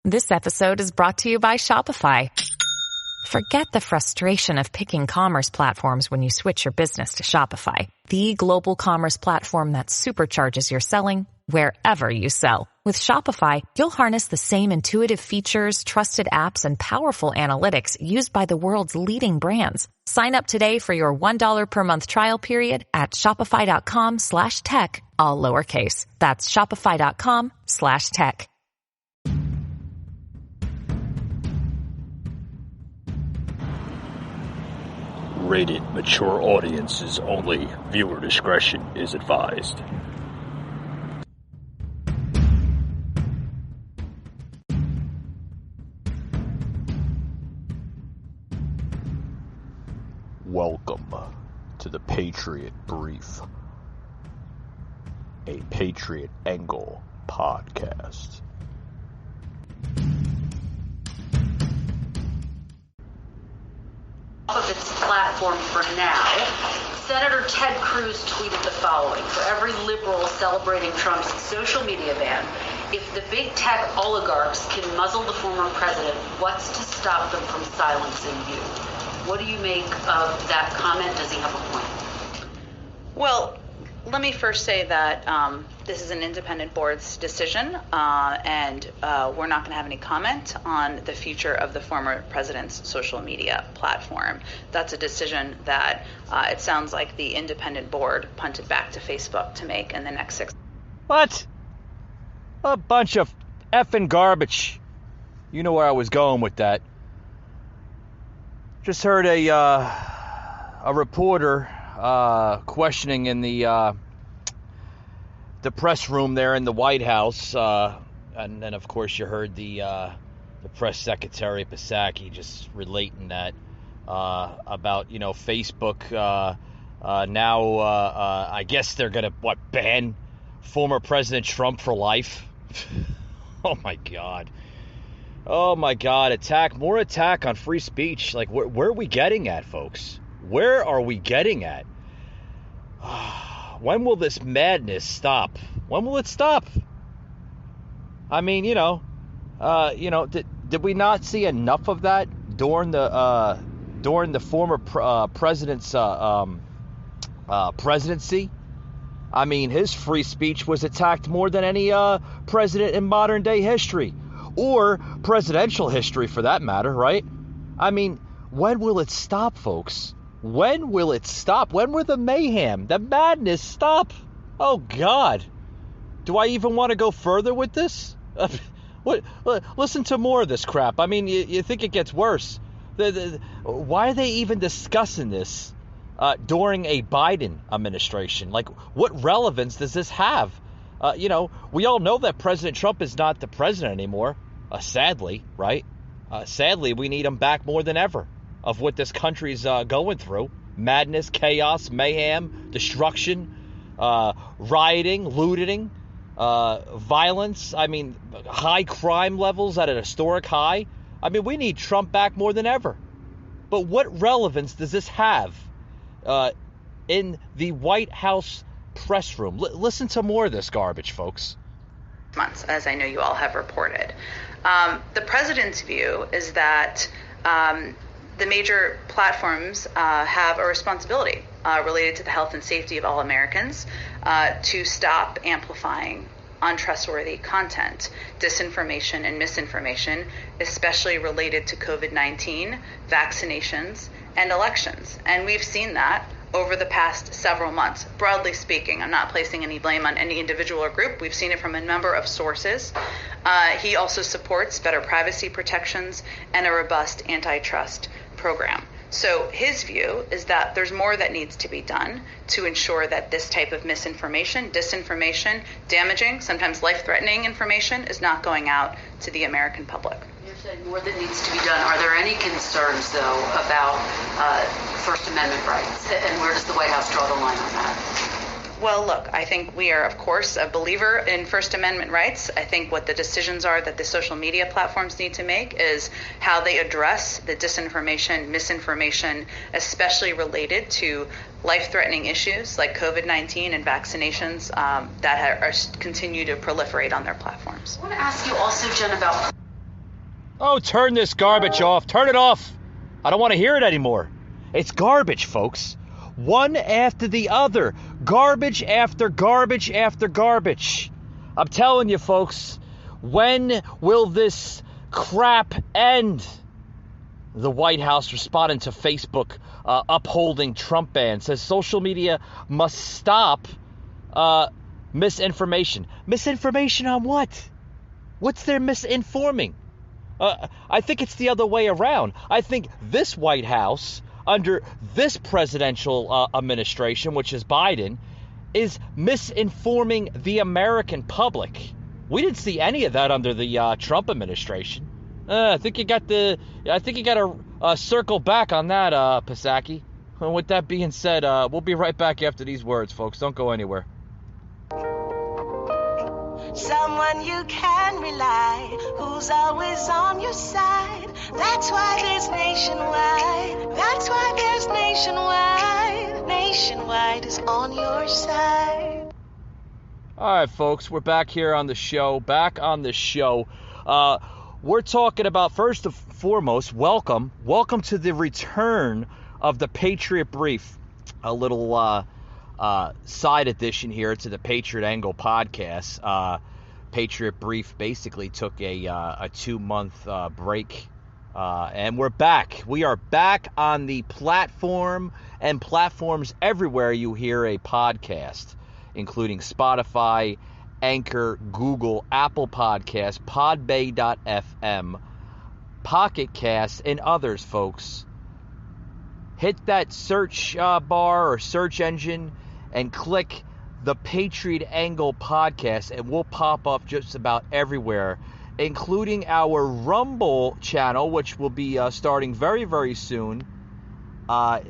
This episode is brought to you by Shopify. Forget the frustration of picking commerce platforms when you switch your business to Shopify, the global commerce platform that supercharges your selling wherever you sell. With Shopify, you'll harness the same intuitive features, trusted apps, and powerful analytics used by the world's leading brands. Sign up today for your $1 per month trial period at shopify.com/tech, all lowercase. That's shopify.com/tech. Rated mature audiences only. Viewer discretion is advised. Welcome to the Patriot Brief, a Patriot Angle podcast. Of its platform for now, Senator Ted Cruz tweeted the following: for every liberal celebrating Trump's social media ban, if the big tech oligarchs can muzzle the former president, what's to stop them from silencing you? What do you make of that comment? Does he have a point? Well, let me first say that this is an independent board's decision, and we're not going to have any comment on the future of the former president's social media platform. That's a decision that it sounds like the independent board punted back to Facebook to make in the next 6 months. What? A bunch of effing garbage. You know where I was going with that. Just heard a reporter questioning in the press room there in the White House, and then of course you heard the press secretary Psaki just relating that about Facebook now I guess they're gonna ban former President Trump for life. Oh my God, more attack on free speech. Like where are we getting at, folks? Where are we getting at? When will this madness stop? When will it stop? I mean, did we not see enough of that during the former president's presidency? I mean, his free speech was attacked more than any president in modern day history, or presidential history for that matter, right? I mean, when will it stop, folks? When will it stop? When will the mayhem, the madness stop? Oh, God. Do I even want to go further with this? Listen to more of this crap. I mean, you think it gets worse. Why are they even discussing this during a Biden administration? Like, what relevance does this have? We all know that President Trump is not the president anymore, sadly, right? Sadly, we need him back more than ever of what this country's going through. Madness, chaos, mayhem, destruction, rioting, looting, violence. I mean, high crime levels at an historic high. I mean, we need Trump back more than ever. But what relevance does this have in the White House press room? Listen to more of this garbage, folks. Months, as I know you all have reported. The president's view is that the major platforms have a responsibility related to the health and safety of all Americans to stop amplifying untrustworthy content, disinformation and misinformation, especially related to COVID-19, vaccinations, and elections. And we've seen that over the past several months. Broadly speaking, I'm not placing any blame on any individual or group. We've seen it from a number of sources. He also supports better privacy protections and a robust antitrust program. So his view is that there's more that needs to be done to ensure that this type of misinformation, disinformation, damaging, sometimes life-threatening information is not going out to the American public. You're saying more that needs to be done. Are there any concerns, though, about First Amendment rights? And where does the White House draw the line on that? Well, look, I think we are, of course, a believer in First Amendment rights. I think what the decisions are that the social media platforms need to make is how they address the disinformation, misinformation, especially related to life-threatening issues like COVID-19 and vaccinations that continue to proliferate on their platforms. I want to ask you also, Jen, about... Oh, turn this garbage off. Turn it off. I don't want to hear it anymore. It's garbage, folks. One after the other. Garbage after garbage after garbage. I'm telling you, folks, when will this crap end? The White House responding to Facebook upholding Trump ban says social media must stop misinformation. Misinformation on what? What's there misinforming? I think it's the other way around. I think this White House, under this presidential administration, which is Biden, is misinforming the American public. We didn't see any of that under the Trump administration. I think you got to circle back on that, Psaki. With that being said, we'll be right back after these words, folks. Don't go anywhere. Someone you can rely, who's always on your side. That's why there's Nationwide. That's why there's Nationwide. Nationwide is on your side. All right, folks, we're back here on the show. We're talking about, first and foremost, welcome to the return of the Patriot Brief. A little side addition here to the Patriot Angle podcast. Patriot Brief basically took a 2-month break, and we're back. We are back on the platform and platforms everywhere you hear a podcast, including Spotify, Anchor, Google, Apple Podcasts, Podbay.fm, Pocket Cast, and others, folks. Hit that search bar or search engine and click the Patriot Angle podcast, and we'll pop up just about everywhere, including our Rumble channel, which will be starting very, very soon,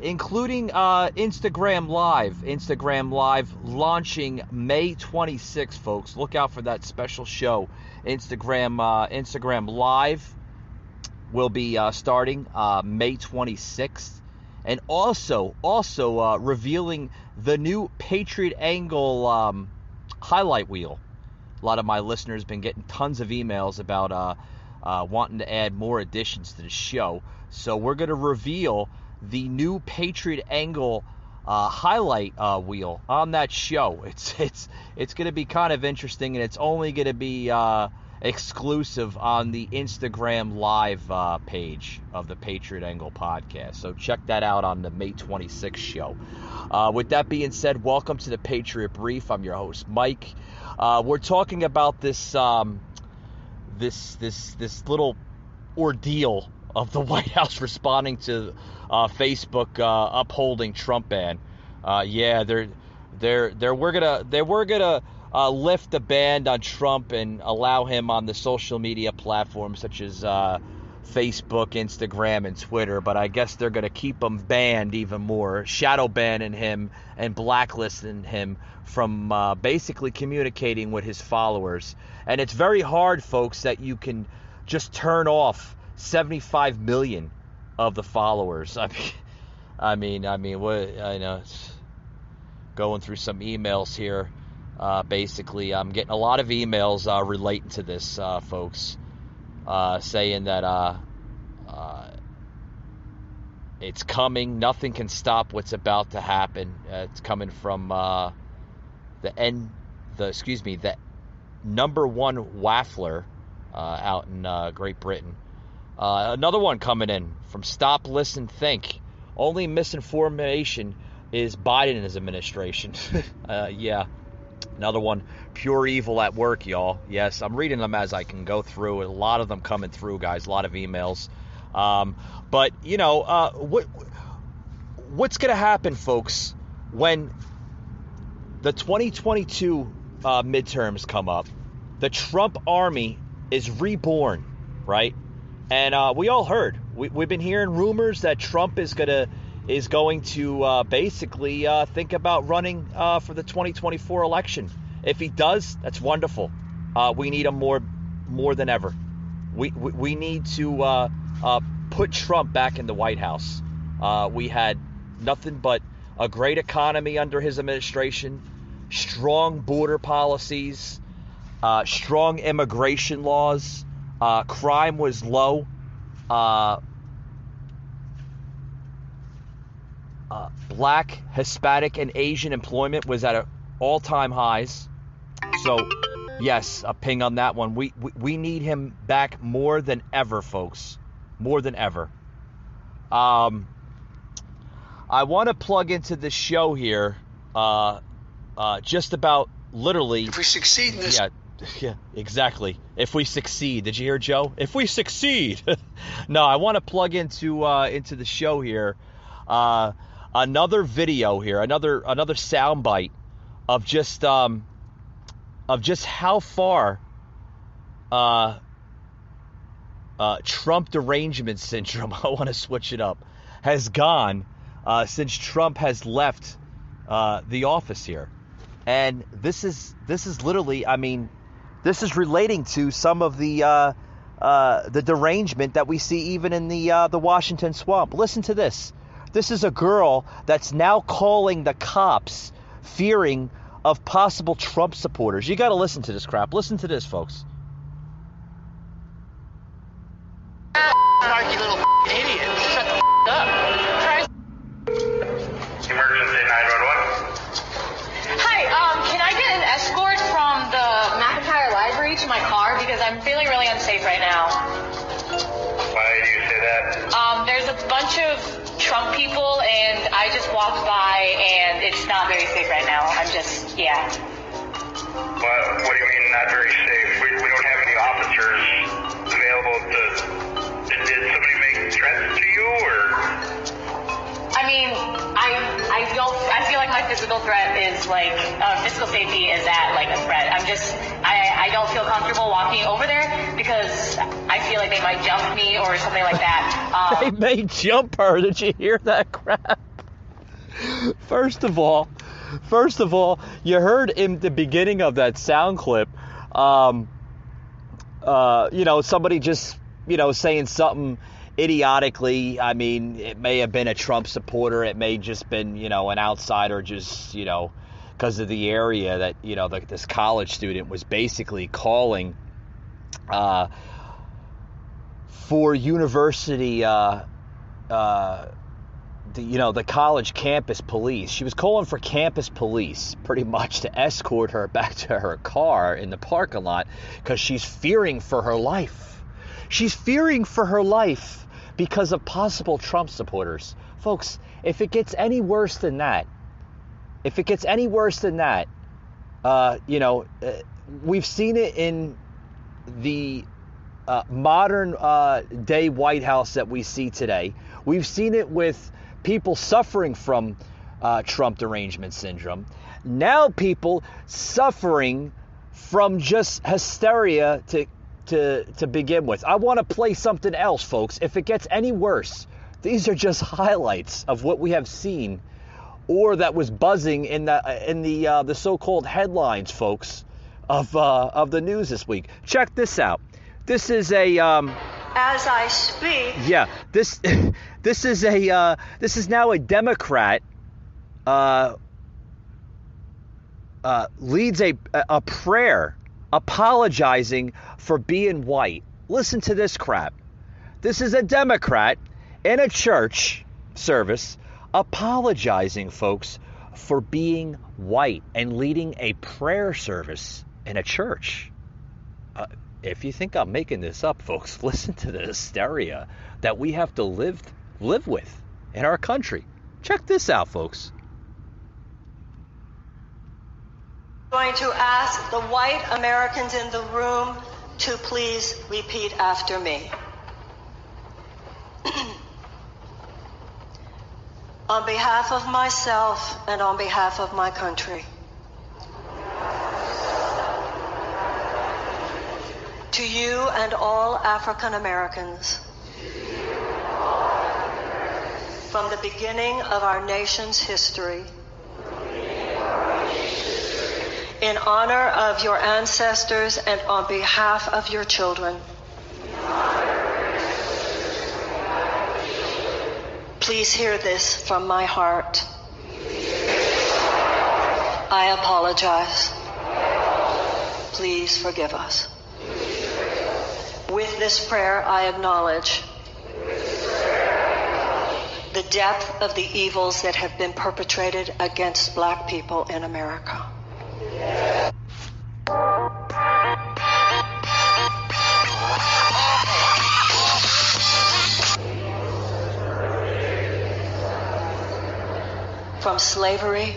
including Instagram Live launching May 26th, folks. Look out for that special show. Instagram Live will be starting May 26th. And also revealing the new Patriot Angle highlight wheel. A lot of my listeners have been getting tons of emails about wanting to add more additions to the show. So we're going to reveal the new Patriot Angle highlight wheel on that show. It's going to be kind of interesting, and it's only going to be exclusive on the Instagram Live page of the Patriot Angle podcast. So check that out on the May 26th show. With that being said, welcome to the Patriot Brief. I'm your host, Mike. We're talking about this little ordeal of the White House responding to Facebook upholding Trump ban. We're gonna lift the ban on Trump and allow him on the social media platforms such as Facebook, Instagram, and Twitter, but I guess they're going to keep him banned even more, shadow banning him and blacklisting him from basically communicating with his followers. And it's very hard, folks, that you can just turn off 75 million of the followers. I mean, what I know. It's going through some emails here. Basically, I'm getting a lot of emails relating to this, folks, saying that it's coming. Nothing can stop what's about to happen. It's coming from the number one waffler out in Great Britain. Another one coming in from Stop, Listen, Think. Only misinformation is Biden and his administration. Yeah. Another one, pure evil at work, y'all. Yes, I'm reading them as I can go through. A lot of them coming through, guys. A lot of emails. But, you know, what's going to happen, folks, when the 2022 midterms come up? The Trump army is reborn, right? And we all heard. We've been hearing rumors that Trump is going to basically think about running for the 2024 election. If he does, that's wonderful. We need him more than ever. We need to put Trump back in the White House. We had nothing but a great economy under his administration, strong border policies, strong immigration laws, Crime was low. Black, Hispanic, and Asian employment was at all-time highs. So, yes, a ping on that one. We need him back more than ever, folks. More than ever. I want to plug into the show here. Just about literally. If we succeed in this. Yeah, exactly. If we succeed. Did you hear, Joe? If we succeed. No, I want to plug into the show here. Another video here, another soundbite of just how far Trump derangement syndrome, I want to switch it up, has gone since Trump has left the office here. And this is literally, I mean, this is relating to some of the derangement that we see even in the Washington swamp. Listen to this. This is a girl that's now calling the cops, fearing of possible Trump supporters. You got to listen to this crap. Listen to this, folks. Snarky little idiot. Shut the up. Emergency 911. Hi, can I get an escort from the McIntyre Library to my car? Because I'm feeling really unsafe right now. Why do you say that? There's a bunch of Trump people, and I just walked by, and it's not very safe right now. I'm just, yeah. What do you mean not very safe? We don't have any officers available to... Did somebody make threats to you, or... I mean, I feel like my physical threat is like, physical safety is at like a threat. I don't feel comfortable walking over there because I feel like they might jump me or something like that. They may jump her. Did you hear that crap? First of all, you heard in the beginning of that sound clip, somebody just, saying something idiotically. I mean, it may have been a Trump supporter. It may just been, an outsider just, because of the area that, this college student was basically calling for university, the college campus police. She was calling for campus police pretty much to escort her back to her car in the parking lot because she's fearing for her life. She's fearing for her life because of possible Trump supporters. Folks, if it gets any worse than that, we've seen it in the modern day White House that we see today. We've seen it with people suffering from Trump derangement syndrome. Now people suffering from just hysteria to begin with. I want to play something else, folks. If it gets any worse, these are just highlights of what we have seen or that was buzzing in the so-called headlines, folks, of the news this week. Check this out. This is a As I speak. Yeah, this is now a Democrat leads a prayer apologizing for being white. Listen to this crap. This is a Democrat in a church service apologizing, folks, for being white and leading a prayer service in a church. If you think I'm making this up, folks, listen to the hysteria that we have to live with in our country. Check this out, folks. I'm going to ask the white Americans in the room to please repeat after me. On behalf of myself and on behalf of my country, to you and all African Americans, from the beginning of our nation's history, in honor of your ancestors and on behalf of your children, please hear this from my heart. I apologize. Please forgive us. With With this prayer, I acknowledge the depth of the evils that have been perpetrated against black people in America. From slavery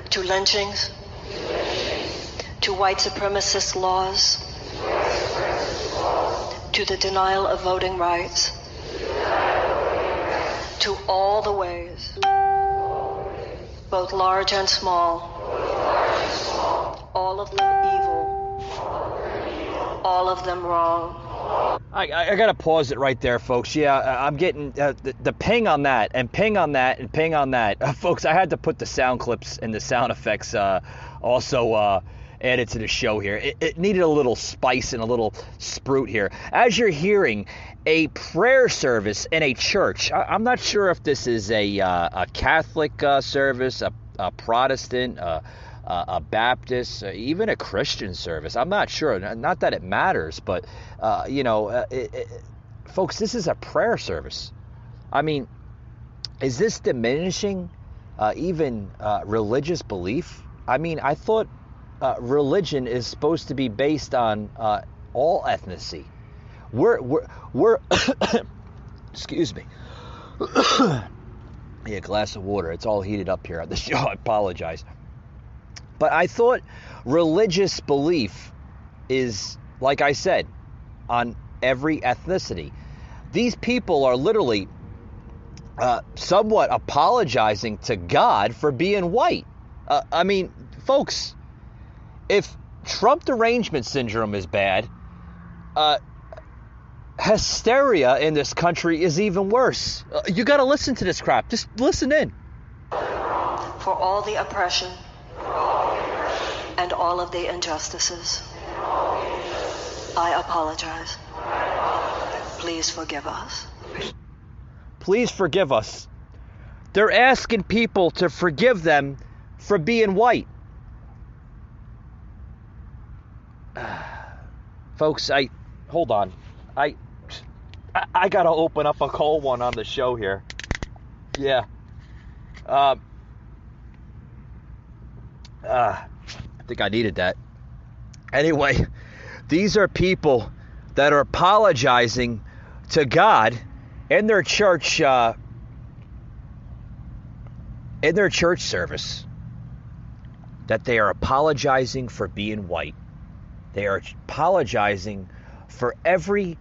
to lynchings to white supremacist laws to the denial of voting rights to all the ways, both large and small, all of them evil, all of them wrong. I got to pause it right there, folks. Yeah, I'm getting the ping on that and ping on that and ping on that. Folks, I had to put the sound clips and the sound effects also added to the show here. It needed a little spice and a little spruit here. As you're hearing a prayer service in a church, I'm not sure if this is a Catholic service, a Protestant, a Baptist, even a Christian service. I'm not sure. Not that it matters, but, folks, this is a prayer service. I mean, is this diminishing even religious belief? I mean, I thought religion is supposed to be based on all ethnicity. We're excuse me. Yeah, glass of water. It's all heated up here at the show. I apologize. But I thought religious belief is, like I said, on every ethnicity. These people are literally somewhat apologizing to God for being white. I mean, folks, if Trump derangement syndrome is bad, hysteria in this country is even worse. You got to listen to this crap. Just listen in. For all the oppression and all of the injustices, I apologize. Please forgive us. Please forgive us. They're asking people to forgive them for being white. Folks, hold on. I gotta open up a cold one on the show here. Yeah. I think I needed that. Anyway, these are people that are apologizing to God in their church service, that they are apologizing for being white. They are apologizing for every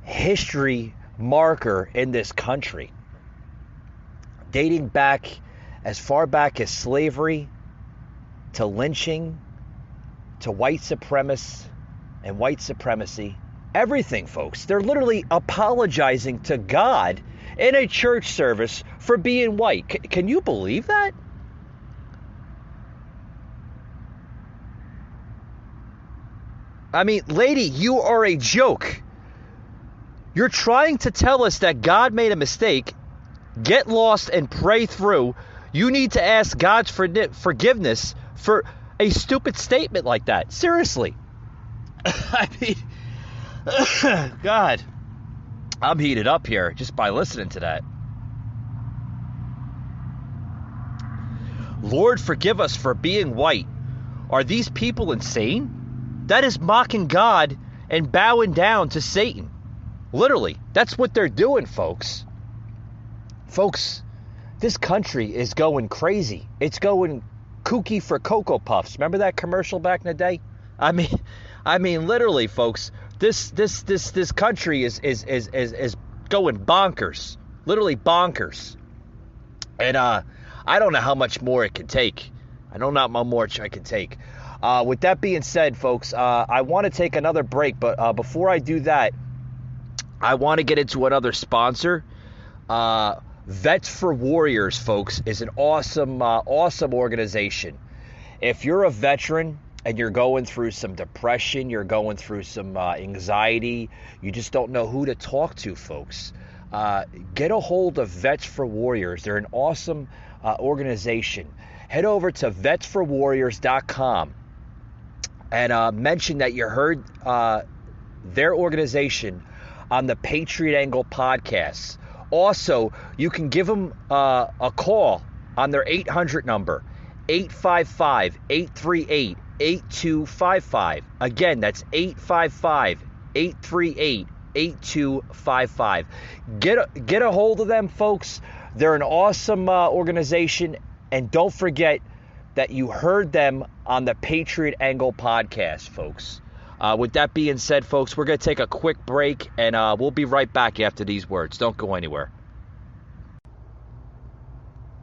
history marker in this country, dating back as far back as slavery, to lynching, to white supremacists and white supremacy. Everything, folks. They're literally apologizing to God in a church service for being white. Can you believe that? I mean, lady, you are a joke. You're trying to tell us that God made a mistake. Get lost and pray through. You need to ask God's forgiveness for a stupid statement like that. Seriously. I mean, God, I'm heated up here just by listening to that. Lord, forgive us for being white. Are these people insane? That is mocking God and bowing down to Satan. Literally, that's what they're doing, folks. Folks, this country is going crazy. It's going kooky for Cocoa Puffs. Remember that commercial back in the day? I mean, literally, folks. This country is going bonkers. Literally bonkers. And I don't know how much more it can take. I don't know how much I can take. With that being said, folks, I want to take another break, but before I do that, I want to get into another sponsor. Vets for Warriors, folks, is an awesome organization. If you're a veteran and you're going through some depression, you're going through some anxiety, you just don't know who to talk to, folks, get a hold of Vets for Warriors. They're an awesome organization. Head over to vetsforwarriors.com and mention that you heard their organization on the Patriot Angle podcast. Also, you can give them a call on their 800 number, 855-838-8255. Again, that's 855-838-8255. Get a hold of them, folks. They're an awesome organization. And don't forget that you heard them on the Patriot Angle podcast, folks. With that being said, folks, we're going to take a quick break, and we'll be right back after these words. Don't go anywhere.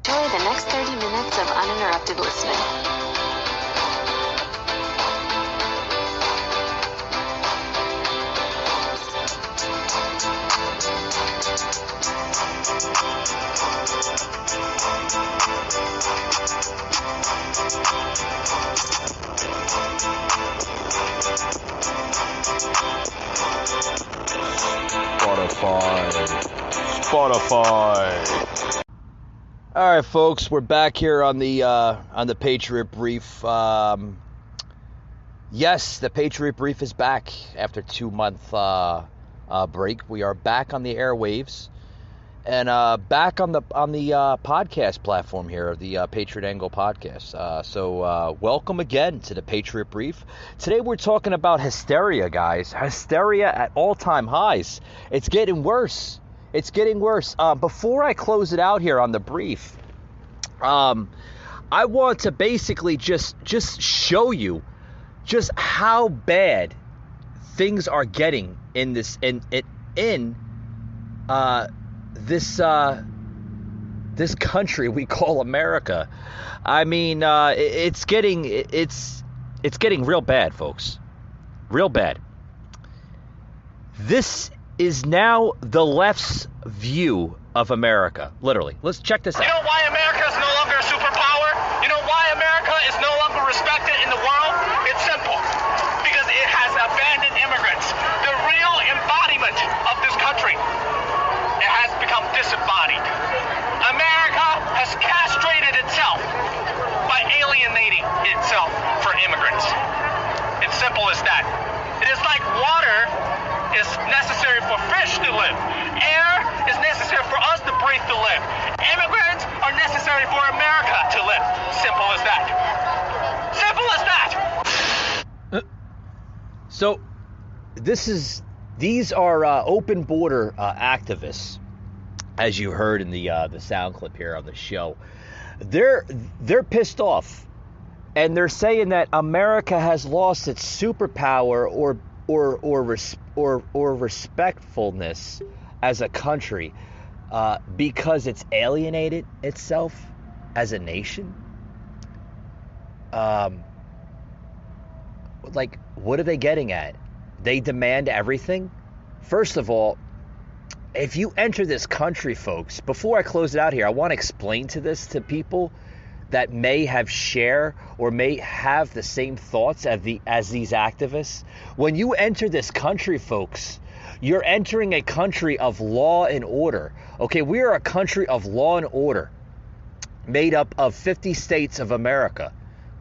Enjoy the next 30 minutes of uninterrupted listening. Spotify. All right, folks, we're back here on the Patriot Brief. Yes, the Patriot Brief is back after a 2-month break. We are back on the airwaves and back on the podcast platform here, the Patriot Angle podcast. So welcome again to the Patriot Brief. Today we're talking about hysteria, guys. Hysteria at all-time highs. It's getting worse. It's getting worse. Before I close it out here on the brief, I want to basically just show you just how bad things are getting in this this country we call America. I mean, it's getting real bad, folks. Real bad. This is now the left's view of America. Literally. Let's check this out. You know why America is no longer a superpower? You know why America is no longer respected in the world? It's simple. Because it has abandoned immigrants. The real embodiment of this country. It has become disembodied. America has castrated itself by alienating itself for immigrants. It's simple as that. It is like water is necessary for fish to live. Air is necessary for us to breathe to live. Immigrants are necessary for America to live. Simple as that. Simple as that. So, these are open border activists, as you heard in the sound clip here on the show. They're pissed off, and they're saying that America has lost its superpower or respectfulness as a country because it's alienated itself as a nation. Like, what are they getting at? They demand everything? First of all, if you enter this country, folks, before I close it out here, I want to explain to people that may share or may have the same thoughts as these activists. When you enter this country, folks, you're entering a country of law and order. Okay, we are a country of law and order made up of 50 states of America.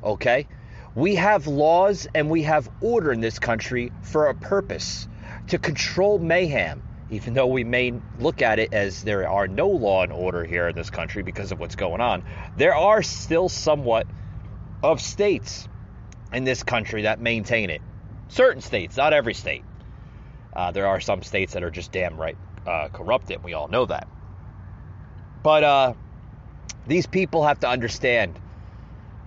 Okay? We have laws and we have order in this country for a purpose, to control mayhem, even though we may look at it as there are no law and order here in this country because of what's going on. There are still somewhat of states in this country that maintain it. Certain states, not every state. There are some states that are just damn right corrupted. We all know that. But these people have to understand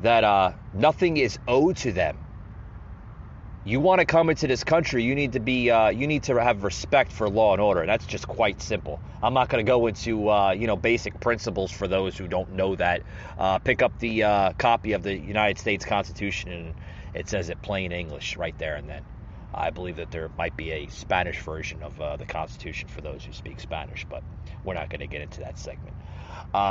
that nothing is owed to them. You want to come into this country, you need to have respect for law and order. And that's just quite simple. I'm not going to go into basic principles for those who don't know that. Pick up the copy of the United States Constitution, and it says it plain English right there and then. I believe that there might be a Spanish version of the Constitution for those who speak Spanish, but we're not going to get into that segment.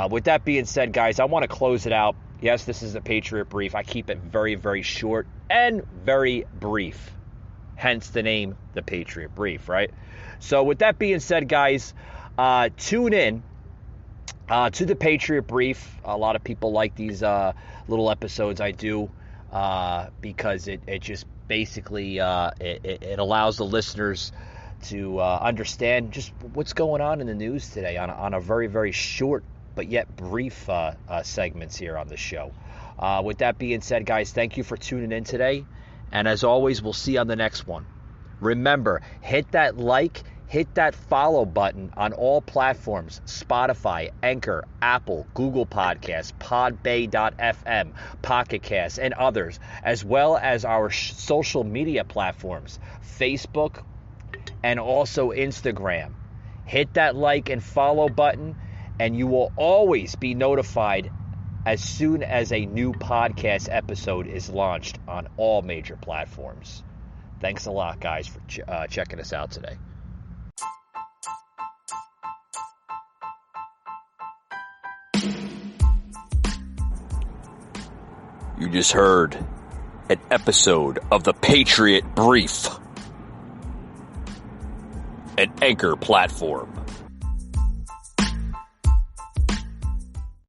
With that being said, guys, I want to close it out. Yes, this is the Patriot Brief. I keep it very, very short and very brief. Hence the name, the Patriot Brief, right? So with that being said, guys, tune in to the Patriot Brief. A lot of people like these little episodes I do because it just basically it allows the listeners to understand just what's going on in the news today on a very, very short but yet brief segments here on the show. With that being said, guys, thank you for tuning in today. And as always, we'll see you on the next one. Remember, hit that like, hit that follow button on all platforms: Spotify, Anchor, Apple, Google Podcasts, Podbay.fm, Pocket Casts, and others, as well as our social media platforms, Facebook and also Instagram. Hit that like and follow button, and you will always be notified as soon as a new podcast episode is launched on all major platforms. Thanks a lot, guys, for checking us out today. You just heard an episode of the Patriot Brief, an Anchor platform.